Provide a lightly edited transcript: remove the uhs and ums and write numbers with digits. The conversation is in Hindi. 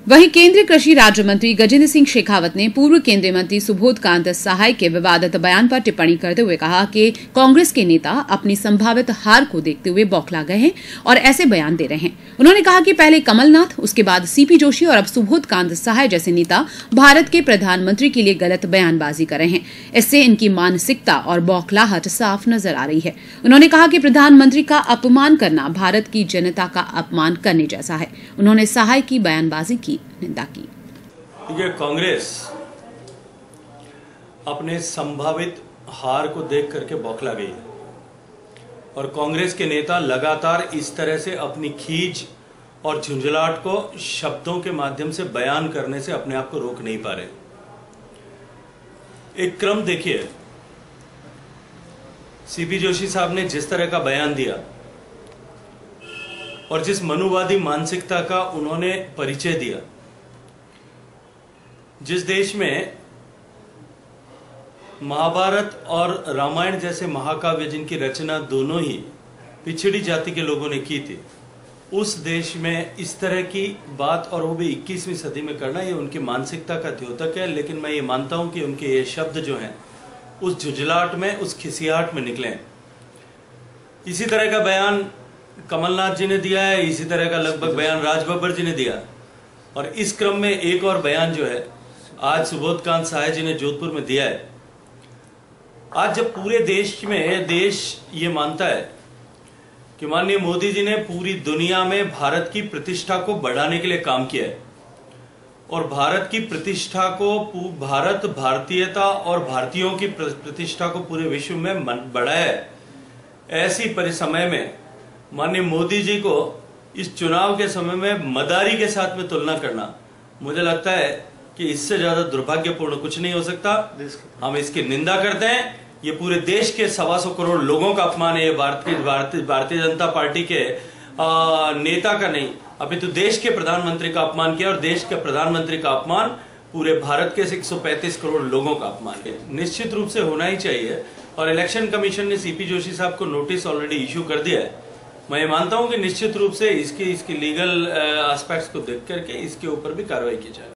वहीं केंद्रीय कृषि राज्य मंत्री गजेंद्र सिंह शेखावत ने पूर्व केंद्रीय मंत्री सुबोध कांत सहाय के विवादित बयान पर टिप्पणी करते हुए कहा कि कांग्रेस के नेता अपनी संभावित हार को देखते हुए बौखला गए हैं और ऐसे बयान दे रहे हैं। उन्होंने कहा कि पहले कमलनाथ, उसके बाद सीपी जोशी और अब सुबोध कांत सहाय जैसे नेता भारत के प्रधानमंत्री के लिए गलत बयानबाजी कर रहे हैं। इससे इनकी मानसिकता और बौखलाहट साफ नजर आ रही है। उन्होंने कहा कि प्रधानमंत्री का अपमान करना भारत की जनता का अपमान करने जैसा है। उन्होंने सहाय की बयानबाजी की निंदा की। ये कांग्रेस अपने संभावित हार को देख करके बौखला गई है और कांग्रेस के नेता लगातार इस तरह से अपनी खींच और झुंझलाहट को शब्दों के माध्यम से बयान करने से अपने आप को रोक नहीं पा रहे। एक क्रम देखिए, सीपी जोशी साहब ने जिस तरह का बयान दिया और जिस मनुवादी मानसिकता का उन्होंने परिचय दिया, जिस देश में महाभारत और रामायण जैसे महाकाव्य जिनकी रचना दोनों ही पिछड़ी जाति के लोगों ने की थी, उस देश में इस तरह की बात और वो भी 21वीं सदी में करना, ये उनकी मानसिकता का द्योतक है। लेकिन मैं ये मानता हूं कि उनके ये शब्द जो हैं उस झुंझलाहट में, उस खिसियाहट में निकले। इसी तरह का बयान कमलनाथ जी ने दिया है, इसी तरह का लगभग बयान राज बब्बर जी ने दिया और इस क्रम में एक और बयान जो है आज सुबोध कांत सहाय जी ने जोधपुर में दिया है। आज जब पूरे देश में देश ये मानता है कि माननीय मोदी जी ने पूरी दुनिया में भारत की प्रतिष्ठा को बढ़ाने के लिए काम किया है और भारत की प्रतिष्ठा को, भारत, भारतीयता और भारतीयों की प्रतिष्ठा को पूरे विश्व में बढ़ाया है, ऐसी परिसमय में माननीय मोदी जी को इस चुनाव के समय में मदारी के साथ में तुलना करना, मुझे लगता है कि इससे ज्यादा दुर्भाग्यपूर्ण कुछ नहीं हो सकता। हम इसकी निंदा करते हैं। ये पूरे देश के 125 करोड़ लोगों का अपमान है। ये भारतीय जनता पार्टी के नेता का नहीं, अभी तो देश के प्रधानमंत्री का अपमान किया और देश के प्रधानमंत्री का अपमान पूरे भारत के 135 करोड़ लोगों का अपमान है। निश्चित रूप से होना ही चाहिए और इलेक्शन कमीशन ने सीपी जोशी साहब को नोटिस ऑलरेडी इश्यू कर दिया है। मैं मानता हूं कि निश्चित रूप से इसकी लीगल एस्पेक्ट्स को देख करके इसके ऊपर भी कार्रवाई की जाए।